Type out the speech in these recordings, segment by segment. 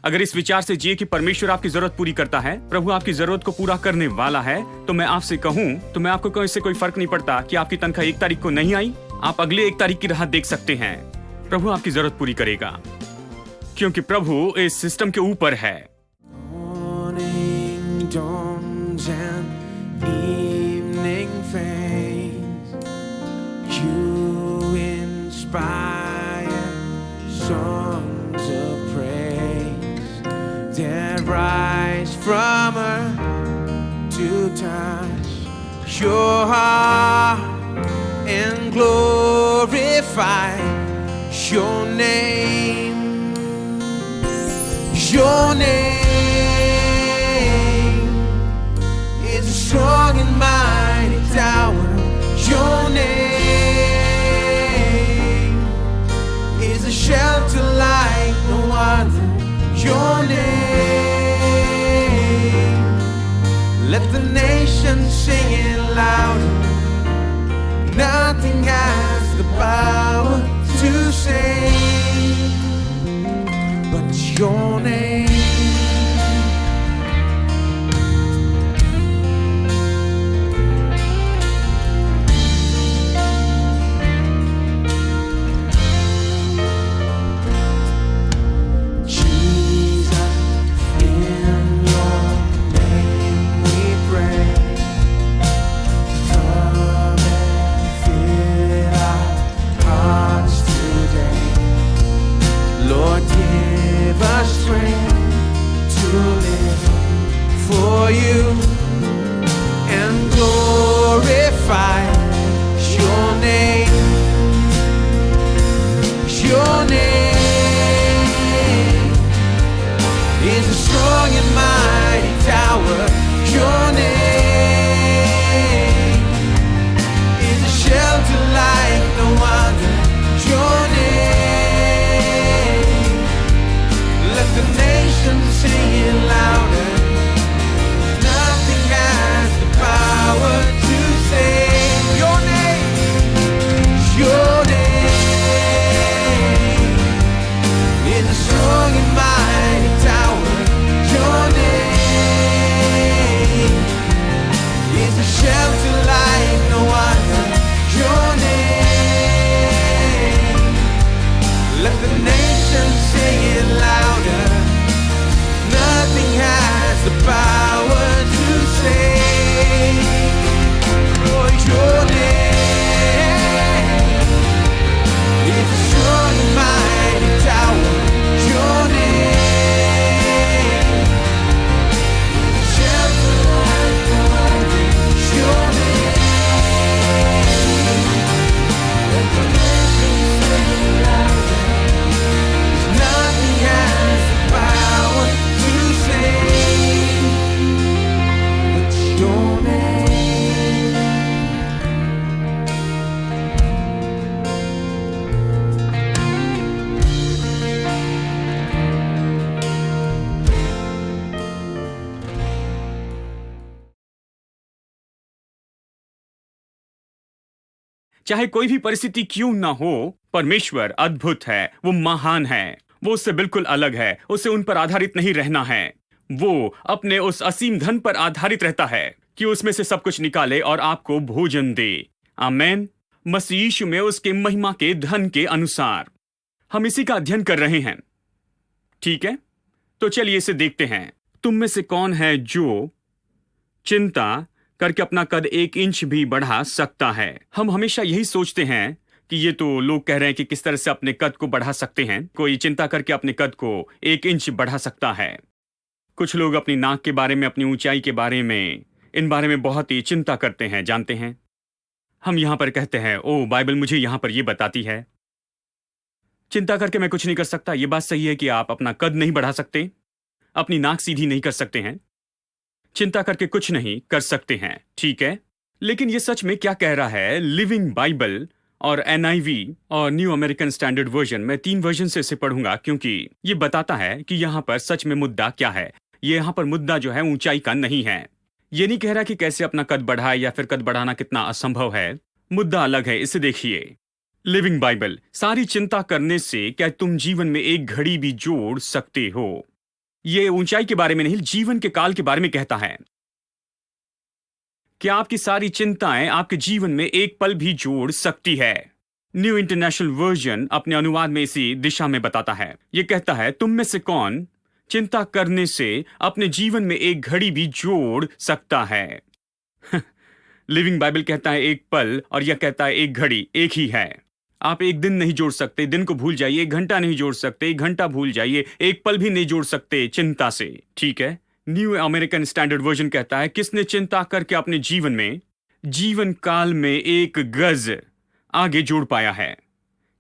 अगर इस विचार से जिए कि परमेश्वर आपकी जरूरत पूरी करता है, प्रभु आपकी जरूरत को पूरा करने वाला है, तो मैं आपसे कहूं, तो मैं आपको इससे कोई फर्क नहीं पड़ता कि आपकी तनख्वाह 1 तारीख को नहीं आई, आप अगले 1 तारीख की राह देख सकते हैं। प्रभु आपकी जरूरत पूरी करेगा, क्योंकि प्रभु इस सिस्टम के ऊपर है। Rise from earth to touch your heart and glorify your name. Your name is a strong and mighty tower. Your name is a shelter like no other. Your name, let the nations sing it louder. Nothing has the power to save but your name. You and glorify your name. Your name is a strong and mighty tower. Your name is a shelter like no other. Your name, let the nations sing it louder. Power to save your name. Your name is a strong and mighty tower. Your name is a shelter like no other. Your name, let the nations sing it louder. Nothing has the power to save. Your name is a strong and mighty tower. Your name is a shelter like no other. Your name, let the nations sing it louder. Nothing has the power to save but your name. चाहे कोई भी परिस्थिति क्यों ना हो, परमेश्वर अद्भुत है, वो महान है, वो उससे बिल्कुल अलग है। उसे उन पर आधारित नहीं रहना है, वो अपने उस असीम धन पर आधारित रहता है कि उसमें से सब कुछ निकाले और आपको भोजन दे। आमेन। मसीह यीशु में उसके महिमा के धन के अनुसार हम इसी का अध्ययन कर रहे हैं, ठीक है? तो चलिए इसे देखते हैं। तुम में से कौन है जो चिंता करके अपना कद 1 इंच भी बढ़ा सकता है? हम हमेशा यही सोचते हैं कि ये तो लोग कह रहे हैं कि किस तरह से अपने कद को बढ़ा सकते हैं। कोई चिंता करके अपने कद को 1 इंच बढ़ा सकता है। कुछ लोग अपनी नाक के बारे में, अपनी ऊंचाई के बारे में, इन बारे में बहुत ही चिंता करते हैं, जानते हैं। हम यहां पर कहते हैं, ओ बाइबल मुझे यहां पर यह बताती है। चिंता करके मैं कुछ नहीं कर सकता। यह बात सही है कि आप अपना कद नहीं बढ़ा सकते, अपनी नाक सीधी नहीं कर सकते हैं, चिंता करके कुछ नहीं कर सकते हैं, ठीक है? लेकिन यह सच में क्या कह रहा है? लिविंग बाइबल और NIV और न्यू अमेरिकन स्टैंडर्ड वर्जन, मैं 3 वर्जन से इसे पढ़ूंगा क्योंकि ये बताता है कि यहां पर सच में मुद्दा क्या है। ये यहां पर मुद्दा जो है ऊंचाई का नहीं है। ये नहीं कह रहा कि कैसे अपना कद बढ़ाए या फिर कद बढ़ाना कितना असंभव है। मुद्दा अलग है। इसे देखिए, लिविंग बाइबल। सारी चिंता करने से क्या तुम जीवन में एक घड़ी भी जोड़ सकते हो? ये ऊंचाई के बारे में नहीं, जीवन के काल के बारे में कहता है। क्या आपकी सारी चिंताएं आपके जीवन में एक पल भी जोड़ सकती है? न्यू इंटरनेशनल वर्जन अपने अनुवाद में इसी दिशा में बताता है। यह कहता है, तुम में से कौन चिंता करने से अपने जीवन में एक घड़ी भी जोड़ सकता है? लिविंग बाइबल कहता है एक पल, और यह कहता है एक घड़ी एक ही है। आप एक दिन नहीं जोड़ सकते, दिन को भूल जाइए। एक घंटा नहीं जोड़ सकते, एक घंटा भूल जाइए। एक पल भी नहीं जोड़ सकते चिंता से, ठीक है? न्यू अमेरिकन स्टैंडर्ड वर्जन कहता है, किसने चिंता करके अपने जीवन में, जीवन काल में एक गज आगे जोड़ पाया है?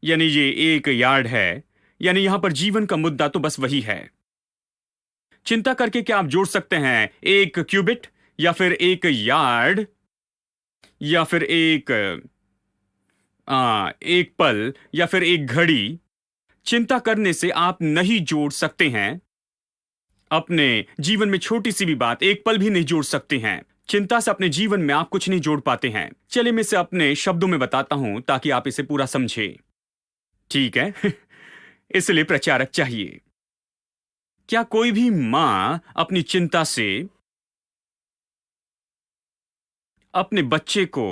यानी ये एक यार्ड है, यानी यहां पर जीवन का मुद्दा तो बस वही है। चिंता करके क्या आप जोड़ सकते हैं एक क्यूबिट, या फिर एक यार्ड, या फिर एक पल, या फिर एक घड़ी? चिंता करने से आप नहीं जोड़ सकते हैं अपने जीवन में छोटी सी भी बात, एक पल भी नहीं जोड़ सकते हैं। चिंता से अपने जीवन में आप कुछ नहीं जोड़ पाते हैं। चलिए मैं इसे अपने शब्दों में बताता हूं ताकि आप इसे पूरा समझें, ठीक है? इसलिए प्रचारक चाहिए। क्या कोई भी मां अपनी चिंता से अपने बच्चे को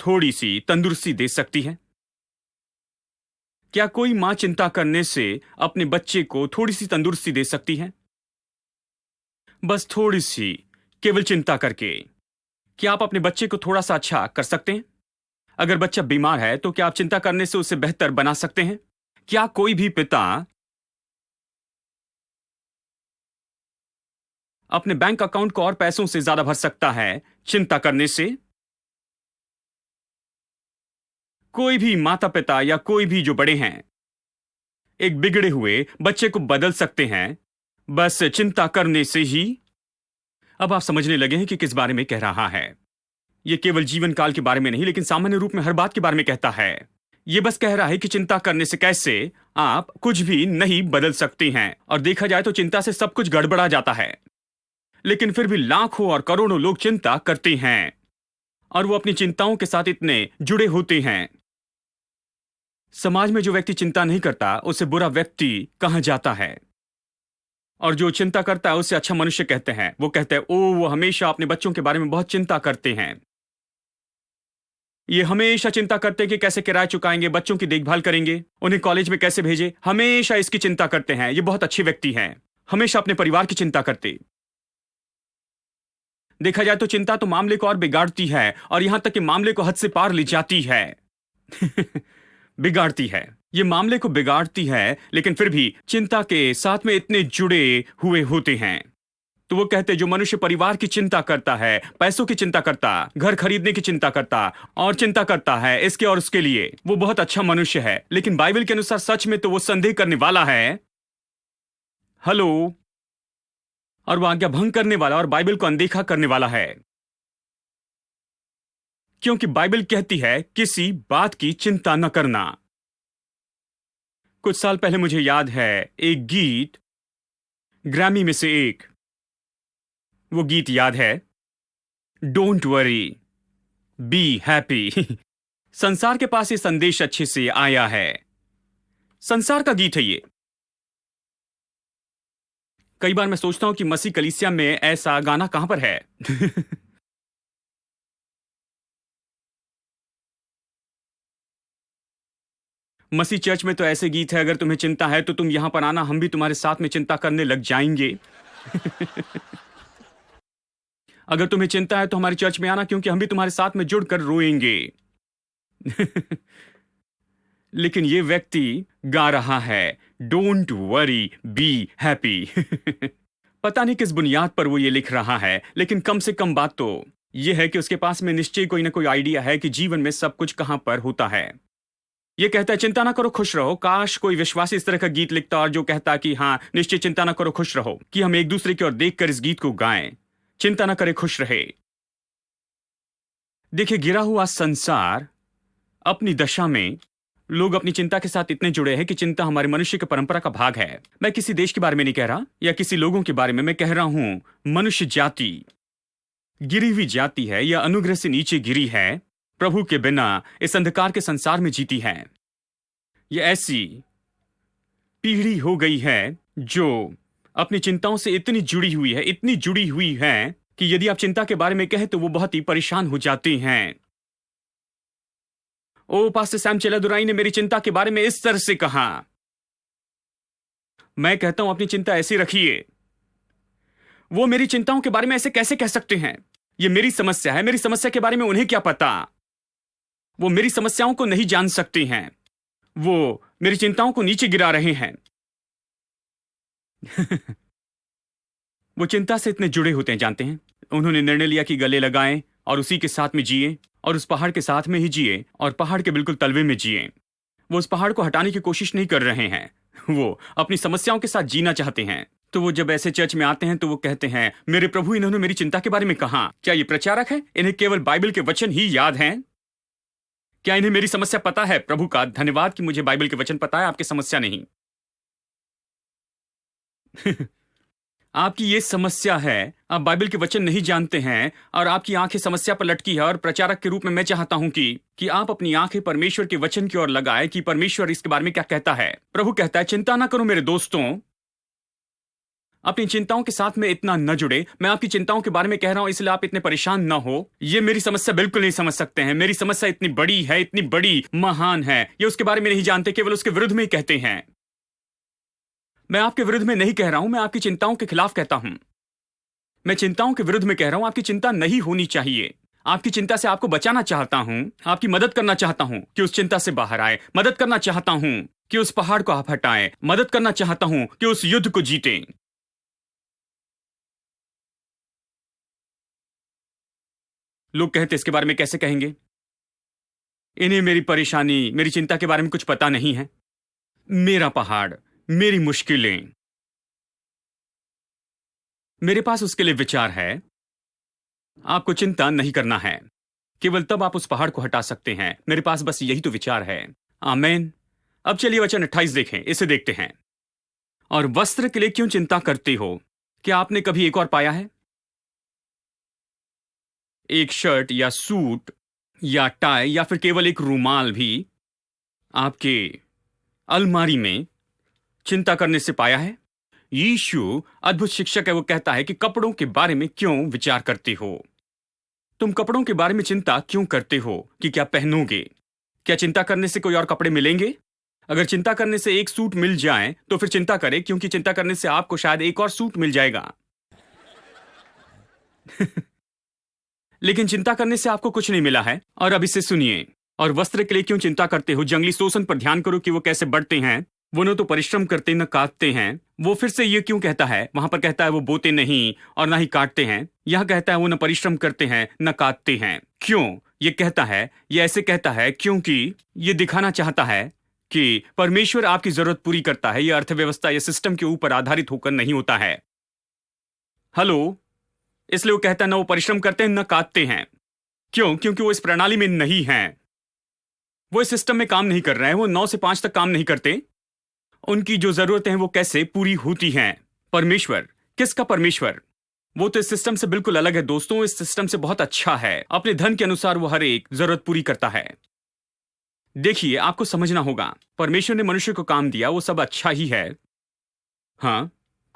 थोड़ी सी तंदुरुस्ती दे सकती है? क्या कोई मां चिंता करने से अपने बच्चे को थोड़ी सी तंदुरुस्ती दे सकती है? बस थोड़ी सी, केवल चिंता करके। क्या आप अपने बच्चे को थोड़ा सा अच्छा कर सकते हैं? अगर बच्चा बीमार है तो क्या आप चिंता करने से उसे बेहतर बना सकते हैं? क्या कोई भी पिता अपने बैंक अकाउंट को और पैसों से ज्यादा भर सकता है चिंता करने से? कोई भी माता पिता या कोई भी जो बड़े हैं एक बिगड़े हुए बच्चे को बदल सकते हैं बस चिंता करने से ही? अब आप समझने लगे हैं कि किस बारे में कह रहा है। यह केवल जीवन काल के बारे में नहीं, लेकिन सामान्य रूप में हर बात के बारे में कहता है। यह बस कह रहा है कि चिंता करने से कैसे आप कुछ भी नहीं बदल सकते हैं। और देखा जाए तो चिंता से सब कुछ गड़बड़ा जाता है, लेकिन फिर भी लाखों और करोड़ों लोग चिंता करते हैं और वो अपनी चिंताओं के साथ इतने जुड़े होते हैं। समाज में जो व्यक्ति चिंता नहीं करता उसे बुरा व्यक्ति कहा जाता है, और जो चिंता करता है उसे अच्छा मनुष्य कहते हैं। वो कहते हैं, ओ वो हमेशा अपने बच्चों के बारे में बहुत चिंता करते हैं। ये हमेशा चिंता करते हैं कि कैसे किराया चुकाएंगे, बच्चों की देखभाल करेंगे, उन्हें कॉलेज में कैसे भेजे। हमेशा इसकी चिंता करते हैं। ये बहुत अच्छे व्यक्ति हैं, हमेशा अपने परिवार की चिंता करते। देखा जाए तो चिंता तो मामले को और बिगाड़ती है, और यहां तक कि मामले को हद से पार ले जाती है। बिगाड़ती है, ये मामले को बिगाड़ती है, लेकिन फिर भी चिंता के साथ में इतने जुड़े हुए होते हैं। तो वो कहते हैं, जो मनुष्य परिवार की चिंता करता है, पैसों की चिंता करता, घर खरीदने की चिंता करता और चिंता करता है इसके और उसके लिए, वो बहुत अच्छा मनुष्य है। लेकिन बाइबल के अनुसार सच में तो वो संदेह करने वाला है, हेलो, और वो आज्ञा भंग करने वाला और बाइबल को अनदेखा करने वाला है। क्योंकि बाइबल कहती है किसी बात की चिंता न करना। कुछ साल पहले मुझे याद है एक गीत, ग्रैमी में से एक, वो गीत याद है, डोंट वरी बी हैप्पी। संसार के पास ये संदेश अच्छे से आया है। संसार का गीत है ये। कई बार मैं सोचता हूं कि मसीह कलीसिया में ऐसा गाना कहां पर है। मसीह चर्च में तो ऐसे गीत है, अगर तुम्हें चिंता है तो तुम यहां पर आना, हम भी तुम्हारे साथ में चिंता करने लग जाएंगे। अगर तुम्हें चिंता है तो हमारे चर्च में आना, क्योंकि हम भी तुम्हारे साथ में जुड़कर रोएंगे। लेकिन ये व्यक्ति गा रहा है, डोंट वरी बी हैप्पी। पता नहीं किस बुनियाद पर वो ये लिख रहा है, लेकिन कम से कम बात तो ये है कि उसके पास में निश्चय कोई ना कोई आइडिया है कि जीवन में सब कुछ कहां पर होता है। ये कहता है, चिंता ना करो, खुश रहो। काश कोई विश्वासी इस तरह का गीत लिखता और जो कहता कि हाँ निश्चय चिंता ना करो, खुश रहो, कि हम एक दूसरे की ओर देखकर इस गीत को गाएं, चिंता ना करे, खुश रहे। देखिए, गिरा हुआ संसार अपनी दशा में, लोग अपनी चिंता के साथ इतने जुड़े हैं कि चिंता हमारे मनुष्य की परंपरा का भाग है। मैं किसी देश के बारे में नहीं कह रहा या किसी लोगों के बारे में, मैं कह रहा हूं मनुष्य जाति गिरी हुई जाति है, या अनुग्रह से नीचे गिरी है, प्रभु के बिना इस अंधकार के संसार में जीती है। ये ऐसी पीढ़ी हो गई है जो अपनी चिंताओं से इतनी जुड़ी हुई है, इतनी जुड़ी हुई है कि यदि आप चिंता के बारे में कहें तो वो बहुत ही परेशान हो जाती हैं। ओ पास्टर सैम चेलादुराई ने मेरी चिंता के बारे में इस तरह से कहा। मैं कहता हूं अपनी चिंता ऐसी रखिए। वो मेरी चिंताओं के बारे में ऐसे कैसे कह सकते हैं? ये मेरी समस्या है, मेरी समस्या के बारे में उन्हें क्या पता? वो मेरी समस्याओं को नहीं जान सकती हैं। वो मेरी चिंताओं को नीचे गिरा रहे हैं। वो चिंता से इतने जुड़े होते हैं, जानते हैं। उन्होंने निर्णय लिया कि गले लगाएं और उसी के साथ में जिए, और उस पहाड़ के साथ में ही जिए, और पहाड़ के बिल्कुल तलवे में जिए। वो उस पहाड़ को हटाने की कोशिश नहीं कर रहे हैं, वो अपनी समस्याओं के साथ जीना चाहते हैं। तो वो जब ऐसे चर्च में आते हैं तो वो कहते हैं, मेरे प्रभु, इन्होंने मेरी चिंता के बारे में कहा। क्या ये प्रचारक है? इन्हें केवल बाइबल के वचन ही याद हैं? क्या इन्हें मेरी समस्या पता है? प्रभु का धन्यवाद कि मुझे बाइबल के वचन पता है, आपकी समस्या नहीं। आपकी ये समस्या है, आप बाइबल के वचन नहीं जानते हैं और आपकी आंखें समस्या पर लटकी है। और प्रचारक के रूप में मैं चाहता हूं कि आप अपनी आंखें परमेश्वर के वचन की ओर लगाएं कि परमेश्वर इसके बारे में क्या कहता है। प्रभु कहता है, चिंता ना करो मेरे दोस्तों। अपनी चिंताओं के साथ में इतना न जुड़े। मैं आपकी चिंताओं के बारे में कह रहा हूं, इसलिए आप इतने परेशान ना हो। ये मेरी समस्या बिल्कुल नहीं समझ सकते हैं। मेरी समस्या इतनी बड़ी है, इतनी बड़ी, महान है। ये उसके बारे में नहीं जानते, केवल उसके विरुद्ध में ही कहते हैं। मैं आपके विरुद्ध में नहीं कह रहा हूं, मैं आपकी चिंताओं के खिलाफ कहता हूं। मैं चिंताओं के विरुद्ध में कह रहा हूं, आपकी चिंता नहीं होनी चाहिए। आपकी चिंता से आपको बचाना चाहता हूं, आपकी मदद करना चाहता हूं कि उस चिंता से बाहर आए। मदद करना चाहता हूं कि उस पहाड़ को आप हटाएं। मदद करना चाहता हूं कि उस युद्ध को जीतें। लोग कहते इसके बारे में कैसे कहेंगे? इन्हें मेरी परेशानी, मेरी चिंता के बारे में कुछ पता नहीं है। मेरा पहाड़, मेरी मुश्किलें, मेरे पास उसके लिए विचार है। आपको चिंता नहीं करना है, केवल तब आप उस पहाड़ को हटा सकते हैं। मेरे पास बस यही तो विचार है। आमीन। अब चलिए वचन 28 देखें, इसे देखते हैं। और वस्त्र के लिए क्यों चिंता करते हो? क्या आपने कभी एक और पाया है? एक शर्ट या सूट या टाई या फिर केवल एक रूमाल भी आपके अलमारी में चिंता करने से पाया है? यीशु अद्भुत शिक्षक है। वो कहता है कि कपड़ों के बारे में क्यों विचार करते हो? तुम कपड़ों के बारे में चिंता क्यों करते हो कि क्या पहनोगे? क्या चिंता करने से कोई और कपड़े मिलेंगे? अगर चिंता करने से एक सूट मिल जाए तो फिर चिंता करें, क्योंकि चिंता करने से आपको शायद एक और सूट मिल जाएगा। लेकिन चिंता करने से आपको कुछ नहीं मिला है। और अब इसे सुनिए। और वस्त्र के लिए क्यों चिंता करते हो? जंगली शोषण पर ध्यान करो कि वो कैसे बढ़ते हैं। वो न तो परिश्रम करते न काटते हैं। वो फिर से ये क्यों कहता है? वहां पर कहता है वो बोते नहीं और ना ही काटते हैं। यहां कहता है वो न परिश्रम करते हैं न काटते हैं। क्यों ये कहता है? ये ऐसे कहता है क्योंकि ये दिखाना चाहता है कि परमेश्वर आपकी जरूरत पूरी करता है। यह अर्थव्यवस्था या सिस्टम के ऊपर आधारित होकर नहीं होता है। हेलो। इसलिए वो कहता है न वो परिश्रम करते हैं न काटते हैं। क्यों? क्योंकि वो इस प्रणाली में नहीं है। वो इस सिस्टम में काम नहीं कर रहे हैं। वो 9 से 5 तक काम नहीं करते। उनकी जो जरूरतें हैं वो कैसे पूरी होती हैं? परमेश्वर। किसका परमेश्वर? वो तो इस सिस्टम से बिल्कुल अलग है दोस्तों। इस सिस्टम से बहुत अच्छा है। अपने धन के अनुसार वो हर एक जरूरत पूरी करता है। देखिए, आपको समझना होगा, परमेश्वर ने मनुष्य को काम दिया, वो सब अच्छा ही है। हाँ,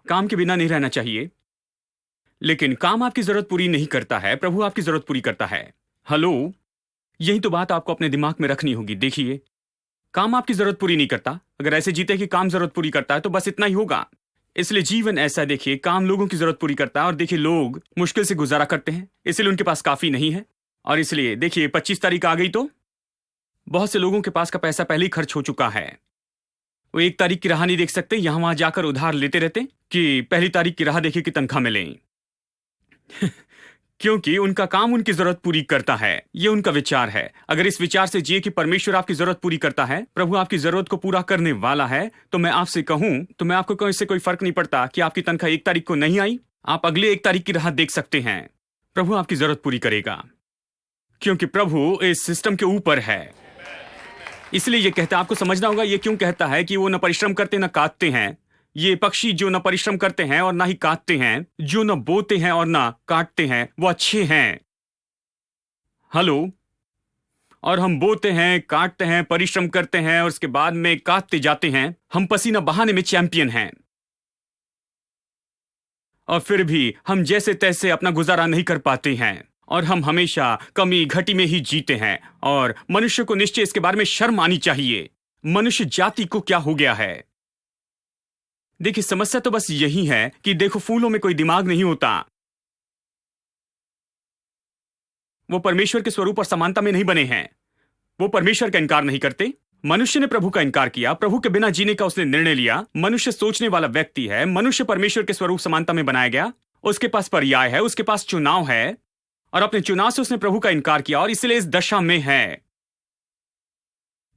काम के बिना नहीं रहना चाहिए, लेकिन काम आपकी जरूरत पूरी नहीं करता है। प्रभु आपकी जरूरत पूरी करता है। हेलो। यही तो बात आपको अपने दिमाग में रखनी होगी। देखिए, काम आपकी जरूरत पूरी नहीं करता। अगर ऐसे जीते कि काम जरूरत पूरी करता है तो बस इतना ही होगा। इसलिए जीवन ऐसा है। देखिए, काम लोगों की जरूरत पूरी करता है। और देखिए, लोग मुश्किल से गुजारा करते हैं, इसलिए उनके पास काफी नहीं है। और इसलिए देखिए, 25 तारीख आ गई तो बहुत से लोगों के पास का पैसा पहले ही खर्च हो चुका है। वो 1 तारीख की राह नहीं देख सकते, यहां वहां जाकर उधार लेते रहते कि पहली तारीख की राह देखे कि तनख्वाह मिले। क्योंकि उनका काम उनकी जरूरत पूरी करता है। ये उनका विचार है। अगर इस विचार से जिए कि परमेश्वर आपकी जरूरत पूरी करता है, प्रभु आपकी जरूरत को पूरा करने वाला है, तो मैं आपसे कहूं, तो मैं आपको इससे कोई फर्क नहीं पड़ता कि आपकी तनख्वाह 1 तारीख को नहीं आई। आप अगले 1 तारीख की राह देख सकते हैं। प्रभु आपकी जरूरत पूरी करेगा, क्योंकि प्रभु इस सिस्टम के ऊपर है। इसलिए ये कहता है, आपको समझना होगा ये क्यों कहता है कि वो न परिश्रम करते न काटते हैं। ये पक्षी जो न परिश्रम करते हैं और ना ही काटते हैं, जो न बोते हैं और ना काटते हैं, वो अच्छे हैं। हेलो। और हम बोते हैं, काटते हैं, परिश्रम करते हैं और उसके बाद में काटते जाते हैं। हम पसीना बहाने में चैंपियन हैं। और फिर भी हम जैसे तैसे अपना गुजारा नहीं कर पाते हैं और हम हमेशा कमी घटी में ही जीते हैं। और मनुष्य को निश्चय इसके बारे में शर्म आनी चाहिए। मनुष्य जाति को क्या हो गया है? देखिए, समस्या तो बस यही है कि देखो, फूलों में कोई दिमाग नहीं होता। वो परमेश्वर के स्वरूप और समानता में नहीं बने हैं। वो परमेश्वर का इनकार नहीं करते। मनुष्य ने प्रभु का इनकार किया, प्रभु के बिना जीने का उसने निर्णय लिया। मनुष्य सोचने वाला व्यक्ति है। मनुष्य परमेश्वर के स्वरूप समानता में बनाया गया। उसके पास पर्याय है, उसके पास चुनाव है, और अपने चुनाव से उसने प्रभु का इनकार किया और इसलिए इस दशा में है।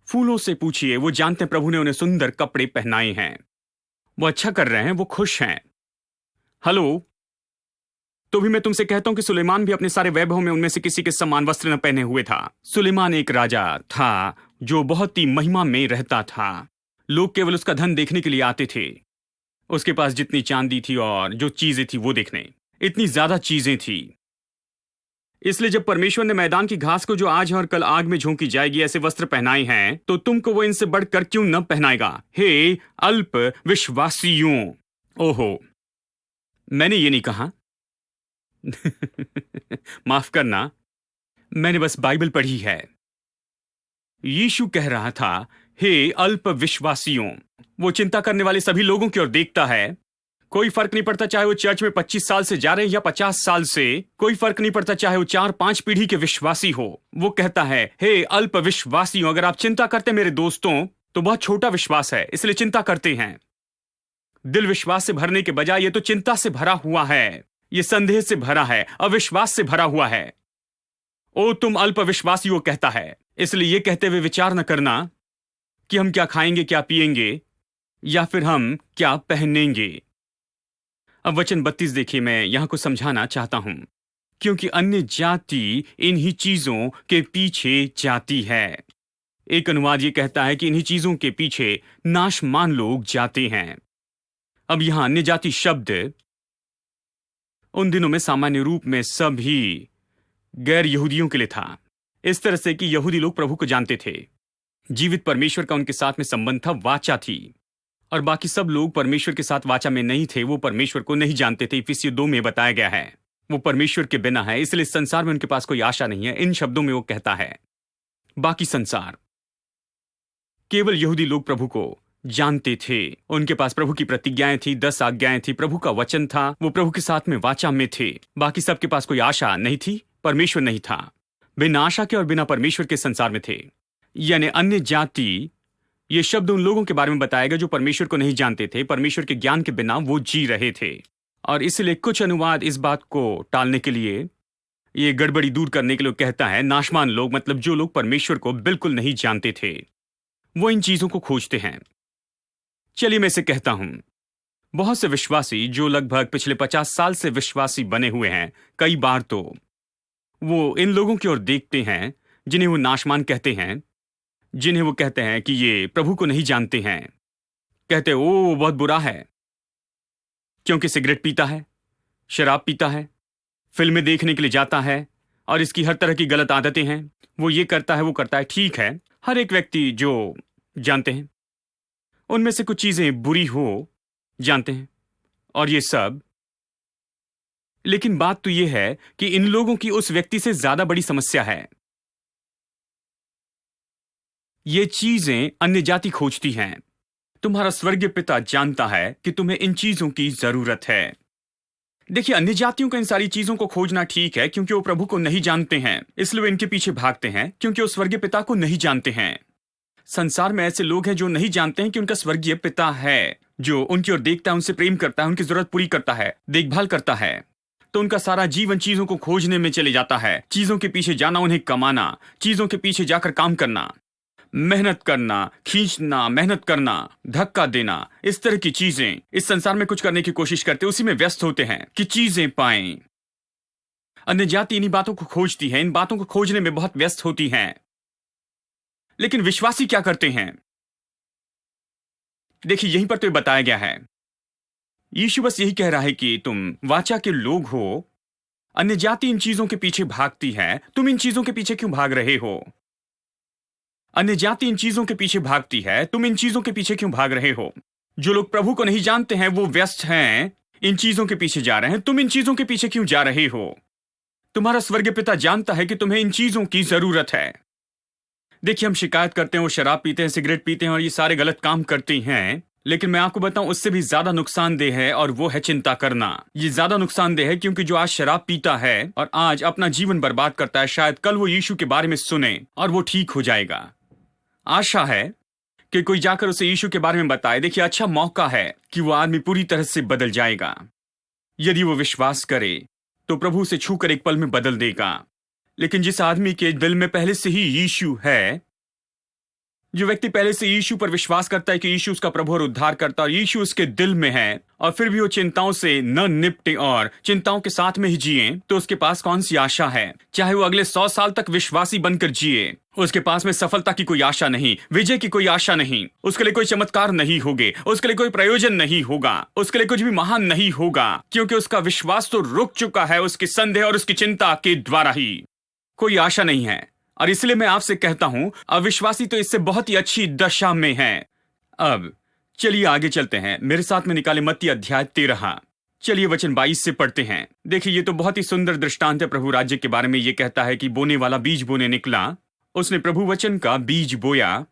फूलों से पूछिए, वो जानते हैं प्रभु ने उन्हें सुंदर कपड़े पहनाए हैं। वो अच्छा कर रहे हैं, वो खुश हैं। हेलो, तो भी मैं तुमसे कहता हूं कि सुलेमान भी अपने सारे वैभव में उनमें से किसी के समान वस्त्र न पहने हुए था। सुलेमान एक राजा था जो बहुत ही महिमा में रहता था। लोग केवल उसका धन देखने के लिए आते थे। उसके पास जितनी चांदी थी और जो चीजें थी वो देखने, इतनी ज्यादा चीजें थी। इसलिए जब परमेश्वर ने मैदान की घास को जो आज और कल आग में झोंकी जाएगी ऐसे वस्त्र पहनाए हैं, तो तुमको वो इनसे बढ़कर क्यों न पहनाएगा, हे अल्प विश्वासियों। ओहो, मैंने ये नहीं कहा। माफ करना, मैंने बस बाइबल पढ़ी है। यीशु कह रहा था, हे अल्प विश्वासियों। वो चिंता करने वाले सभी लोगों की ओर देखता है। कोई फर्क नहीं पड़ता चाहे वो चर्च में 25 साल से जा रहे हैं या 50 साल से। कोई फर्क नहीं पड़ता चाहे वो 4-5 पीढ़ी के विश्वासी हो। वो कहता है, हे अल्प विश्वासियों, अगर आप चिंता करते मेरे दोस्तों, तो बहुत छोटा विश्वास है, इसलिए चिंता करते हैं। दिल विश्वास से भरने के बजाय ये तो चिंता से भरा हुआ है, ये संदेह से भरा है, अविश्वास से भरा हुआ है। ओ तुम अल्प विश्वासी, वो कहता है। इसलिए ये कहते हुए विचार न करना कि हम क्या खाएंगे, क्या पिएंगे, या फिर हम क्या पहनेंगे। अब वचन 32 देखिए, मैं यहां को समझाना चाहता हूं। क्योंकि अन्य जाति इन्हीं चीजों के पीछे जाती है। एक अनुवाद ये कहता है कि इन्हीं चीजों के पीछे नाशमान लोग जाते हैं। अब यहां अन्य जाति शब्द उन दिनों में सामान्य रूप में सभी गैर यहूदियों के लिए था, इस तरह से कि यहूदी लोग प्रभु को जानते थे। जीवित परमेश्वर का उनके साथ में संबंध था, वाचा थी, और बाकी सब लोग परमेश्वर के साथ वाचा में नहीं थे। वो परमेश्वर को नहीं जानते थे। इफिसियों 2 में बताया गया है, वो परमेश्वर के बिना है, इसलिए संसार में उनके पास कोई आशा नहीं है। इन शब्दों में वो कहता है, बाकी संसार, केवल यहूदी लोग प्रभु को जानते थे। उनके पास प्रभु की प्रतिज्ञाएं थी, 10 आज्ञाएं थी, प्रभु का वचन था, वो प्रभु के साथ में वाचा में थे। बाकी सबके पास कोई आशा नहीं थी, परमेश्वर नहीं था। बिना आशा के और बिना परमेश्वर के संसार में थे। यानी अन्य जाति, ये शब्द उन लोगों के बारे में बताएगा जो परमेश्वर को नहीं जानते थे। परमेश्वर के ज्ञान के बिना वो जी रहे थे। और इसलिए कुछ अनुवाद इस बात को टालने के लिए, ये गड़बड़ी दूर करने के लिए कहता है, नाशमान लोग, मतलब जो लोग परमेश्वर को बिल्कुल नहीं जानते थे, वो इन चीजों को खोजते हैं। चलिए मैं इसे कहता हूं, बहुत से विश्वासी जो लगभग पिछले 50 साल से विश्वासी बने हुए हैं, कई बार तो वो इन लोगों की ओर देखते हैं जिन्हें वो नाशमान कहते हैं, जिन्हें वो कहते हैं कि ये प्रभु को नहीं जानते हैं। कहते ओ बहुत बुरा है, क्योंकि सिगरेट पीता है, शराब पीता है, फिल्में देखने के लिए जाता है, और इसकी हर तरह की गलत आदतें हैं। वो ये करता है, वो करता है। ठीक है, हर एक व्यक्ति जो जानते हैं उनमें से कुछ चीजें बुरी हो जानते हैं, और ये सब। लेकिन बात तो यह है कि इन लोगों की उस व्यक्ति से ज्यादा बड़ी समस्या है। ये चीजें अन्य जाति खोजती हैं। तुम्हारा स्वर्गीय पिता जानता है कि तुम्हें इन चीजों की जरूरत है। देखिए, अन्य जातियों का इन सारी चीजों को खोजना ठीक है, क्योंकि वो प्रभु को नहीं जानते हैं, इसलिए वो इनके पीछे भागते हैं, क्योंकि वो स्वर्गीय पिता को नहीं जानते हैं। संसार में ऐसे लोग हैं जो नहीं जानते हैं कि उनका स्वर्गीय पिता है, जो उनकी ओर देखता है, उनसे प्रेम करता है, उनकी जरूरत पूरी करता है, देखभाल करता है। तो उनका सारा जीवन चीजों को खोजने में चले जाता है। चीजों के पीछे जाना, उन्हें कमाना, चीजों के पीछे जाकर काम करना, मेहनत करना, खींचना, मेहनत करना, धक्का देना, इस तरह की चीजें। इस संसार में कुछ करने की कोशिश करते, उसी में व्यस्त होते हैं कि चीजें पाएं। अन्य जाति इन्हीं बातों को खोजती है, इन बातों को खोजने में बहुत व्यस्त होती हैं। लेकिन विश्वासी क्या करते हैं? देखिए, यहीं पर तो बताया गया है। यीशु बस यही कह रहा है कि तुम वाचा के लोग हो, अन्य जाति इन चीजों के पीछे भागती है, तुम इन चीजों के पीछे क्यों भाग रहे हो? अन्य जाति इन चीजों के पीछे भागती है, तुम इन चीजों के पीछे क्यों भाग रहे हो? जो लोग प्रभु को नहीं जानते हैं वो व्यस्त हैं इन चीजों के पीछे जा रहे हैं। तुम इन चीजों के पीछे क्यों जा रहे हो? तुम्हारा स्वर्गीय पिता जानता है कि तुम्हें इन चीजों की जरूरत है। देखिए, हम शिकायत करते हैं, वो शराब पीते हैं, सिगरेट पीते हैं और ये सारे गलत काम करते हैं, लेकिन मैं आपको बताऊं उससे भी ज्यादा नुकसानदेह है, और वो है चिंता करना। ये ज्यादा नुकसानदेह है क्योंकि जो आज शराब पीता है और आज अपना जीवन बर्बाद करता है, शायद कल वो यीशु के बारे में सुने और वो ठीक हो जाएगा। आशा है कि कोई जाकर उसे यीशु के बारे में बताए। देखिए, अच्छा मौका है कि वो आदमी पूरी तरह से बदल जाएगा। यदि वो विश्वास करे तो प्रभु उसे छूकर एक पल में बदल देगा। लेकिन जिस आदमी के दिल में पहले से ही यीशु है, जो व्यक्ति पहले से यीशु पर विश्वास करता है कि यीशु उसका प्रभु और उद्धार करता और यीशु उसके दिल में है, और फिर भी वो चिंताओं से न निपटे और चिंताओं के साथ में ही जिए, तो उसके पास कौन सी आशा है? चाहे वो अगले 100 साल तक विश्वासी बनकर जिए, उसके पास में सफलता की कोई आशा नहीं, विजय की कोई आशा नहीं, उसके लिए कोई चमत्कार नहीं होंगे, उसके लिए कोई प्रयोजन नहीं होगा, उसके लिए कुछ भी महान नहीं होगा, क्योंकि उसका विश्वास तो रुक चुका है उसके संदेह और उसकी चिंता के द्वारा ही। कोई आशा नहीं है, और इसलिए मैं आपसे कहता हूं, अविश्वासी तो इससे बहुत ही अच्छी दशा में है। अब चलिए आगे चलते हैं। मेरे साथ में निकाले मत्ती अध्याय 13। चलिए वचन 22 से पढ़ते हैं। देखिए, ये तो बहुत ही सुंदर दृष्टांत है प्रभु राज्य के बारे में। ये कहता है कि बोने वाला बीज बोने निकला। उसने प्रभु वचन का बीज बोया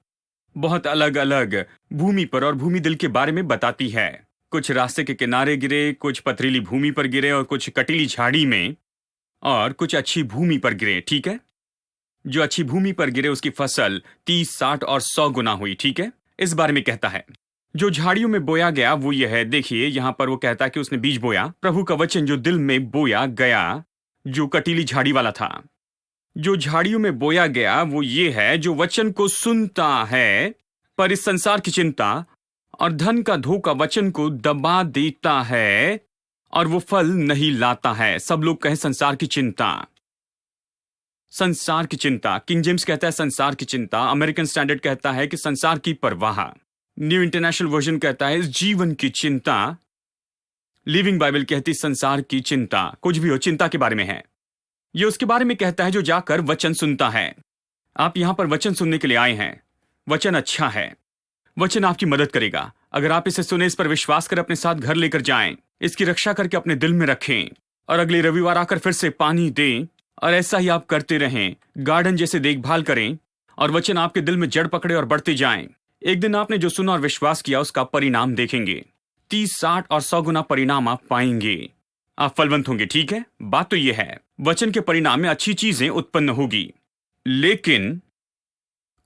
बहुत अलग अलग भूमि पर, और भूमि दिल के बारे में बताती है। कुछ रास्ते के किनारे गिरे, कुछ पथरीली भूमि पर गिरे, और कुछ कटीली झाड़ी में, और कुछ अच्छी भूमि पर गिरे। ठीक है, जो अच्छी भूमि पर गिरे उसकी फसल 30, 60 और 100 गुना हुई। ठीक है, इस बारे में कहता है। जो झाड़ियों में बोया गया वो यह है। देखिए, यहां पर वो कहता है कि उसने बीज बोया, प्रभु का वचन जो दिल में बोया गया, जो कटीली झाड़ी वाला था। जो झाड़ियों में बोया गया वो ये है, जो वचन को सुनता है पर इस संसार की चिंता और धन का धोखा वचन को दबा देता है और वो फल नहीं लाता है। सब लोग कहें संसार की चिंता, संसार की चिंता। किंग जेम्स कहता है संसार की चिंता, अमेरिकन स्टैंडर्ड कहता है कि संसार की परवाह, न्यू इंटरनेशनल वर्जन कहता है इस जीवन की चिंता, लिविंग बाइबल कहती संसार की चिंता। कुछ भी हो, चिंता के बारे में है। ये उसके बारे में कहता है जो जाकर वचन सुनता है। आप यहां पर वचन सुनने के लिए आए हैं। वचन अच्छा है, वचन आपकी मदद करेगा। अगर आप इसे सुने, इस पर विश्वास कर अपने साथ घर लेकर जाएं, इसकी रक्षा करके अपने दिल में रखें, और अगले रविवार आकर फिर से पानी दें, और ऐसा ही आप करते रहें। गार्डन जैसे देखभाल करें और वचन आपके दिल में जड़ पकड़े और बढ़ते जाएं। एक दिन आपने जो सुना और विश्वास किया उसका परिणाम देखेंगे। 30, 60 और 100 गुना परिणाम आप पाएंगे। आप फलवंत होंगे। ठीक है, बात तो यह है, वचन के परिणाम में अच्छी चीजें उत्पन्न होगी। लेकिन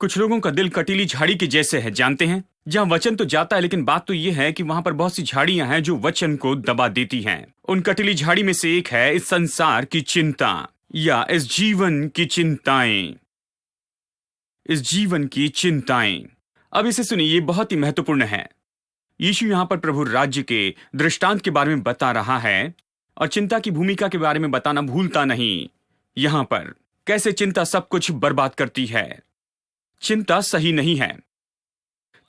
कुछ लोगों का दिल कटीली झाड़ी के जैसे है, जानते हैं, जहां वचन तो जाता है, लेकिन बात तो यह है कि वहां पर बहुत सी झाड़ियां हैं जो वचन को दबा देती हैं। उन कटीली झाड़ी में से एक है इस संसार की चिंता, या इस जीवन की चिंताएं, इस जीवन की चिंताएं। अब इसे सुनिए, ये बहुत ही महत्वपूर्ण है। यीशु यहां पर प्रभु राज्य के दृष्टांत के बारे में बता रहा है, और चिंता की भूमिका के बारे में बताना भूलता नहीं। यहां पर कैसे चिंता सब कुछ बर्बाद करती है। चिंता सही नहीं है।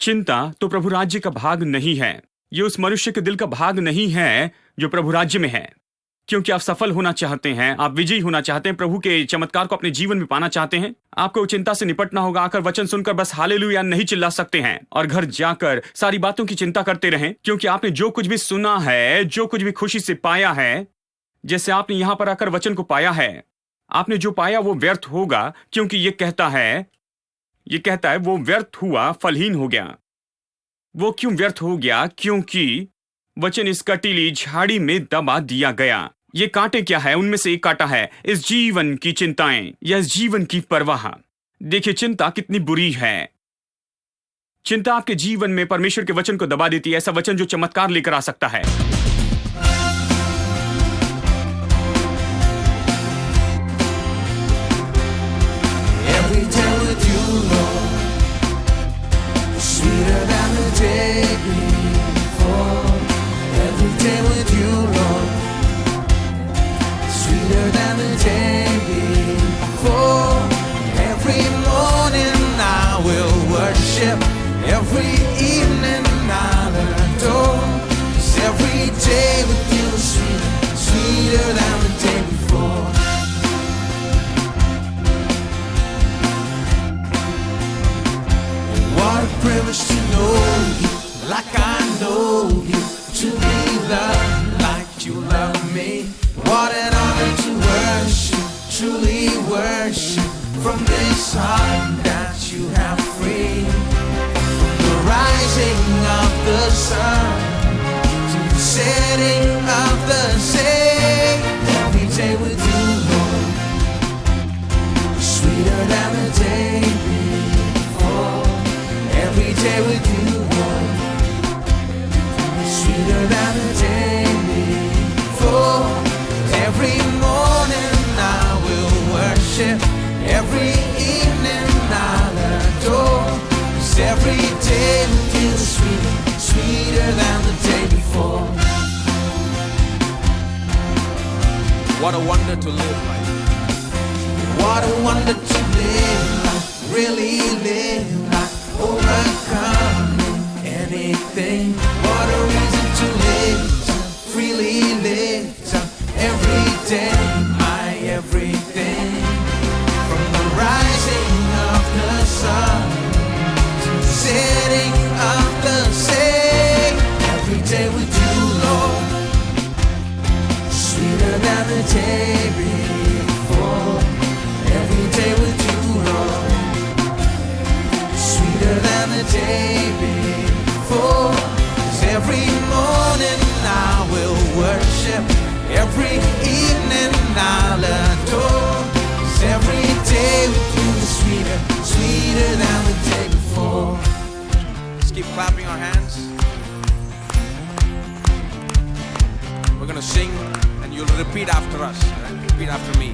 चिंता तो प्रभु राज्य का भाग नहीं है। ये उस मनुष्य के दिल का भाग नहीं है जो प्रभु राज्य में है। क्योंकि आप सफल होना चाहते हैं, आप विजयी होना चाहते हैं, प्रभु के चमत्कार को अपने जीवन में पाना चाहते हैं, आपको चिंता से निपटना होगा। आकर वचन सुनकर बस हालेलुया नहीं चिल्ला सकते हैं और घर जाकर सारी बातों की चिंता करते रहें, क्योंकि आपने जो कुछ भी सुना है, जो कुछ भी खुशी से पाया है, जैसे आपने यहां पर आकर वचन को पाया है, आपने जो पाया वो व्यर्थ होगा। क्योंकि ये कहता है वो व्यर्थ हुआ, फलहीन हो गया। वो क्यों व्यर्थ हो गया? क्योंकि वचन इस कटीली झाड़ी में दबा दिया गया। ये कांटे क्या है? उनमें से एक कांटा है इस जीवन की चिंताएं, या इस जीवन की परवाह। देखिए, चिंता कितनी बुरी है। चिंता आपके जीवन में परमेश्वर के वचन को दबा देती है, ऐसा वचन जो चमत्कार लेकर आ सकता है। Every evening I'll adore. 'Cause every day with you is sweeter, sweeter than the day before. What a privilege to know you like I know you, to be the light time that you have free. The rising of the sun to the setting of the same. Every day with you, Lord, sweeter than the day before. Every day with you, Lord, sweeter than the day before. Every morning I will worship, every evening I'll adore. 'Cause every day with you is sweeter, sweeter than the day before. What a wonder to live like. What a wonder to live like, really live like, overcoming anything. What a reason to live, to freely live, to every day, my everything. From the rising of the sun to the setting of the same. Every day with you, Lord, sweeter than the day before. Every day with you, Lord, sweeter than the day before. 'Cause every morning I will worship, every evening I'll adore. 'Cause every day with you is sweeter, sweeter than the day before. Let's keep clapping our hands. We're gonna sing and you'll repeat after us. Right? Repeat after me.